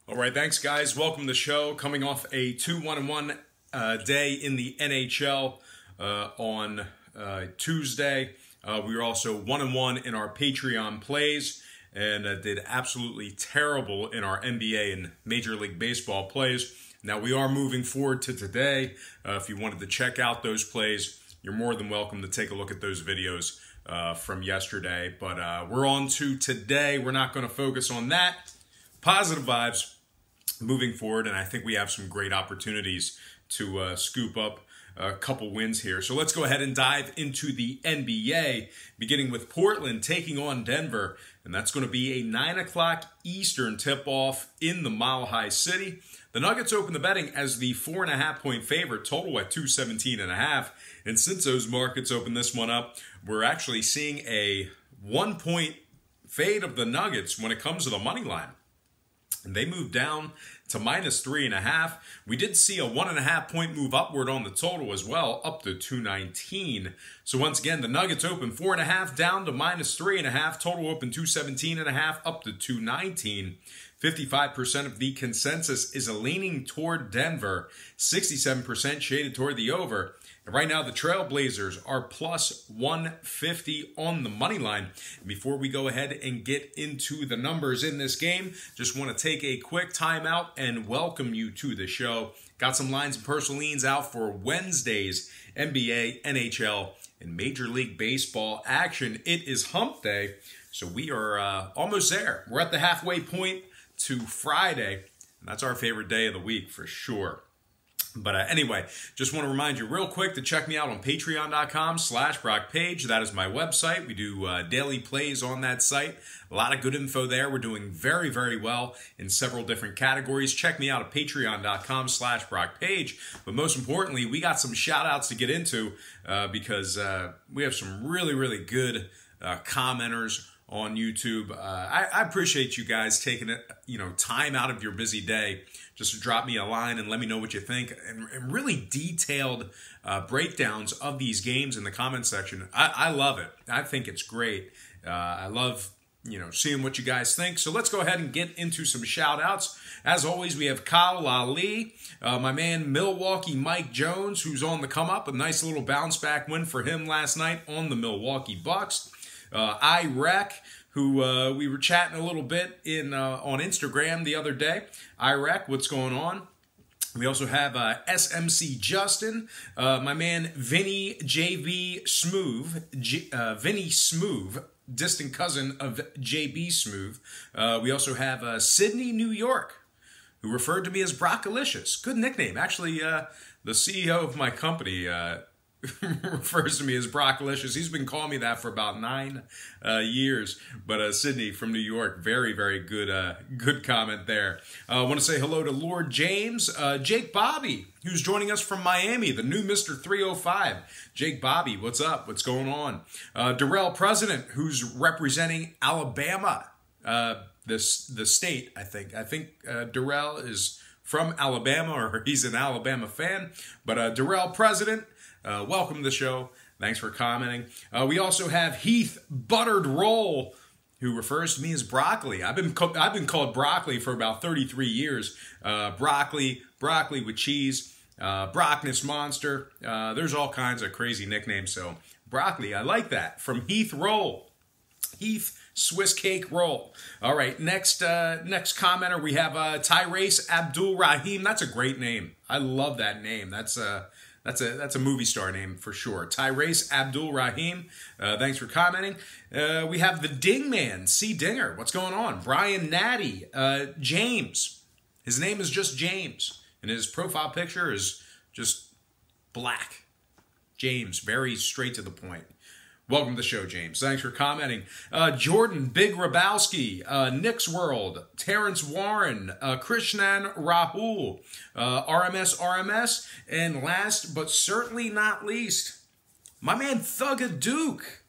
All right, thanks, guys. Welcome to the show. Coming off a 2-1-1 day in the NHL on Tuesday. We were also 1-1 in our Patreon plays and did absolutely terrible in our NBA and Major League Baseball plays. Now, we are moving forward to today. If you wanted to check out those plays, you're more than welcome to take a look at those videos from yesterday. But we're on to today. We're not going to focus on that. Positive vibes moving forward, and I think we have some great opportunities to scoop up a couple wins here. So let's go ahead and dive into the NBA, beginning with Portland taking on Denver, and that's going to be a 9 o'clock Eastern tip-off in the Mile High City. The Nuggets open the betting as the 4.5-point favorite, total at 217.5, and since those markets opened this one up, we're actually seeing a 1-point fade of the Nuggets when it comes to the money line. And they moved down to -3.5. We did see a 1.5-point move upward on the total as well, up to 219. So once again, the Nuggets open 4.5 down to -3.5. Total open 217.5 up to 219. 55% of the consensus is leaning toward Denver. 67% shaded toward the over. And right now, the Trailblazers are plus 150 on the money line. Before we go ahead and get into the numbers in this game, just want to take a quick timeout and welcome you to the show. Got some lines and personal leans out for Wednesday's NBA, NHL, and Major League Baseball action. It is hump day, so we are almost there. We're at the halfway point to Friday, and that's our favorite day of the week for sure. But anyway, just want to remind you real quick to check me out on patreon.com/BrockPage. That is my website. We do daily plays on that site. A lot of good info there. We're doing very, very well in several different categories. Check me out at patreon.com/BrockPage. But most importantly, we got some shout outs to get into because we have some really, really good commenters on YouTube. I appreciate you guys taking time out of your busy day just to drop me a line and let me know what you think, and really detailed breakdowns of these games in the comment section. I love it. I think it's great. I love seeing what you guys think. So let's go ahead and get into some shout outs. As always, we have Kyle Ali, my man Milwaukee Mike Jones, who's on the come up. A nice little bounce back win for him last night on the Milwaukee Bucks. Iraq, who we were chatting a little bit on Instagram the other day. Iraq, what's going on? We also have SMC Justin, my man Vinny JB Smoove, Vinny Smoove, distant cousin of JB Smoove. We also have Sydney, New York, who referred to me as Brockalicious. Good nickname. Actually, the CEO of my company refers to me as Brockalicious. He's been calling me that for about 9 years. But Sydney from New York, very, very good comment there. I want to say hello to Lord James, Jake Bobby, who's joining us from Miami, the new Mr. 305. Jake Bobby, what's up? What's going on? Darrell President, who's representing Alabama, the state, I think. I think Darrell is from Alabama, or he's an Alabama fan. But Darrell President, welcome to the show. Thanks for commenting. We also have Heath Buttered Roll, who refers to me as Broccoli. I've been called Broccoli for about 33 years. Broccoli with cheese, Brockness Monster. There's all kinds of crazy nicknames. So Broccoli, I like that. From Heath Roll, Heath Swiss Cake Roll. All right, next commenter we have Tyrese Abdul Rahim. That's a great name. I love that name. That's a movie star name for sure. Tyrese Abdul Rahim, thanks for commenting. We have the Ding Man, C. Dinger. What's going on? Brian Natty, James. His name is just James, and his profile picture is just black. James, very straight to the point. Welcome to the show, James. Thanks for commenting. Jordan Big Rabowski, Nick's World, Terrence Warren, Krishnan Rahul, RMS, and last but certainly not least, my man Thugga Duke.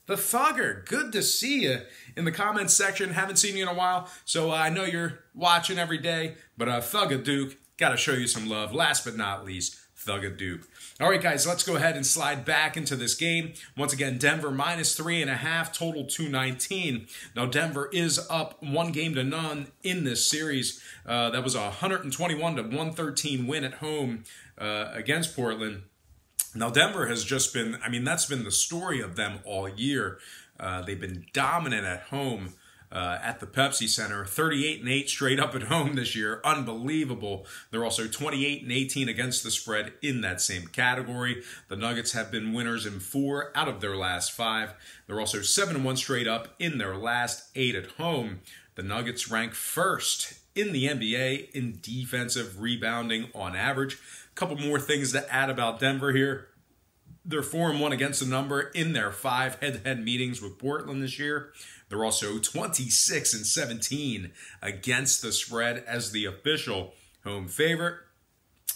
The Thugger. Good to see you in the comments section. Haven't seen you in a while, so I know you're watching every day. But Thugga Duke, got to show you some love. Last but not least, Thuggadook. All right, guys, let's go ahead and slide back into this game. Once again, Denver minus 3.5, total 219. Now, Denver is up 1-0 in this series. That was a 121-113 win at home against Portland. Now, Denver has just been, I mean, that's been the story of them all year. They've been dominant at home. At the Pepsi Center, 38-8 straight up at home this year. Unbelievable. They're also 28-18 against the spread in that same category. The Nuggets have been winners in 4 out of their last 5. They're also 7-1 straight up in their last 8 at home. The Nuggets rank first in the NBA in defensive rebounding on average. A couple more things to add about Denver here. They're 4-1 against the number in their 5 head-to-head meetings with Portland this year. They're also 26-17 against the spread as the official home favorite.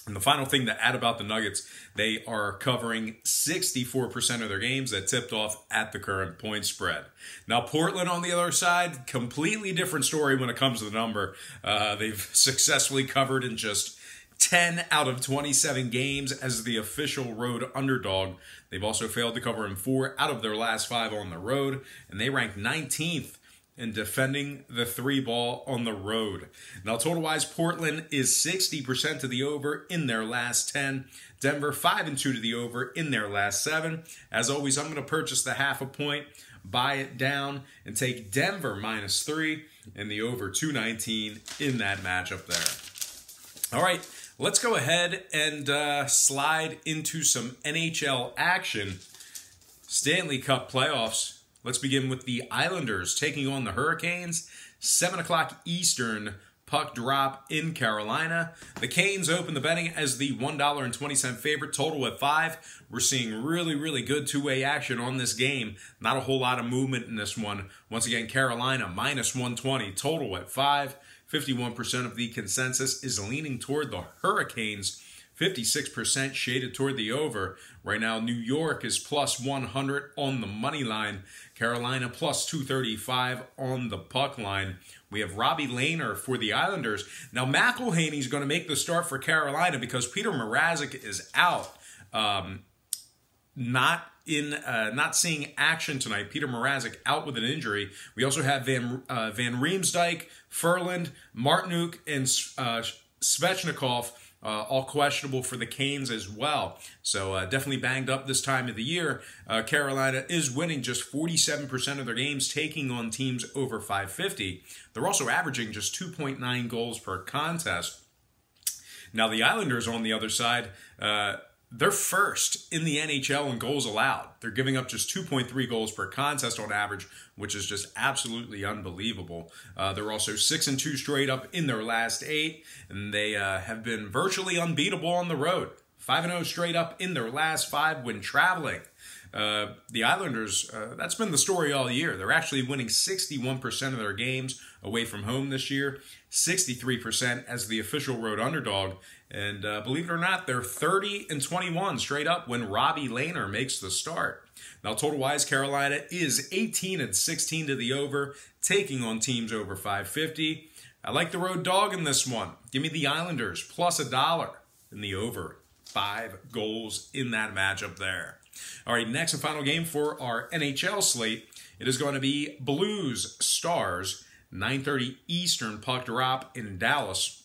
And the final thing to add about the Nuggets, they are covering 64% of their games that tipped off at the current point spread. Now, Portland on the other side, completely different story when it comes to the number. They've successfully covered in just 10 out of 27 games as the official road underdog. They've also failed to cover in 4 out of their last 5 on the road, and they rank 19th in defending the 3 ball on the road. Now, total-wise, Portland is 60% to the over in their last 10. Denver 5-2 to the over in their last 7. As always, I'm going to purchase the half a point, buy it down, and take Denver minus 3 and the over 219 in that matchup there. All right. Let's go ahead and slide into some NHL action. Stanley Cup playoffs. Let's begin with the Islanders taking on the Hurricanes. 7 o'clock Eastern puck drop in Carolina. The Canes open the betting as the $1.20 favorite, total at 5. We're seeing really good two-way action on this game. Not a whole lot of movement in this one. Once again, Carolina minus 120, total at 5. 51% of the consensus is leaning toward the Hurricanes. 56% shaded toward the over. Right now, New York is plus 100 on the money line. Carolina plus 235 on the puck line. We have Robbie Lehner for the Islanders. Now, McElhaney is going to make the start for Carolina because Peter Mrazek is out. Not seeing action tonight. Peter Mrazek out with an injury. We also have Van Riemsdyk, Ferland, Martinook, and Svechnikov all questionable for the Canes as well. So definitely banged up this time of the year. Carolina is winning just 47% of their games, taking on teams over 550. They're also averaging just 2.9 goals per contest. Now the Islanders on the other side, they're first in the NHL in goals allowed. They're giving up just 2.3 goals per contest on average, which is just absolutely unbelievable. They're also 6-2 straight up in their last 8, and they have been virtually unbeatable on the road. 5-0 straight up in their last 5 when traveling. The Islanders, that's been the story all year. They're actually winning 61% of their games away from home this year, 63% as the official road underdog. And believe it or not, they're 30-21 straight up when Robbie Lehner makes the start. Now, total-wise, Carolina is 18-16 to the over, taking on teams over 550. I like the road dog in this one. Give me the Islanders plus $1 in the over. 5 goals in that matchup there. All right, next and final game for our NHL slate. It is going to be Blues Stars, 9:30 Eastern puck drop in Dallas.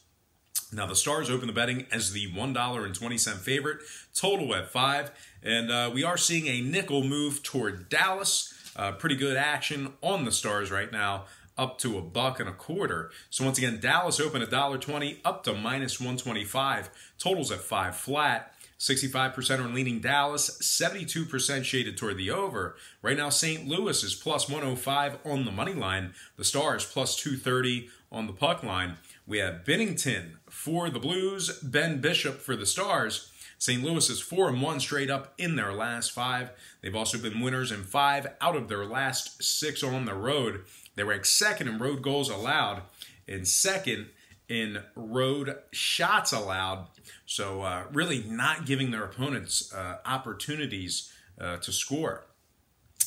Now, the Stars open the betting as the $1.20 favorite, total at 5. And we are seeing a nickel move toward Dallas. Pretty good action on the Stars right now, up to $1.25. So once again, Dallas open $1.20, up to minus 125. Totals at 5 flat. 65% are leaning Dallas, 72% shaded toward the over. Right now, St. Louis is plus 105 on the money line. The Stars plus 230 on the puck line. We have Binnington for the Blues, Ben Bishop for the Stars. St. Louis is 4-1 straight up in their last 5. They've also been winners in 5 out of their last 6 on the road. They rank second in road goals allowed and second in road shots allowed. So really not giving their opponents opportunities to score.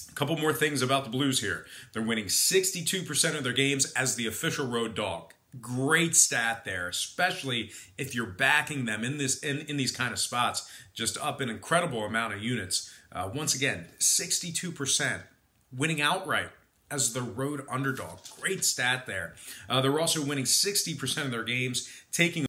A couple more things about the Blues here. They're winning 62% of their games as the official road dog. Great stat there, especially if you're backing them in these kind of spots, just up an incredible amount of units. Once again, 62% winning outright as the road underdog. Great stat there. They're also winning 60% of their games, taking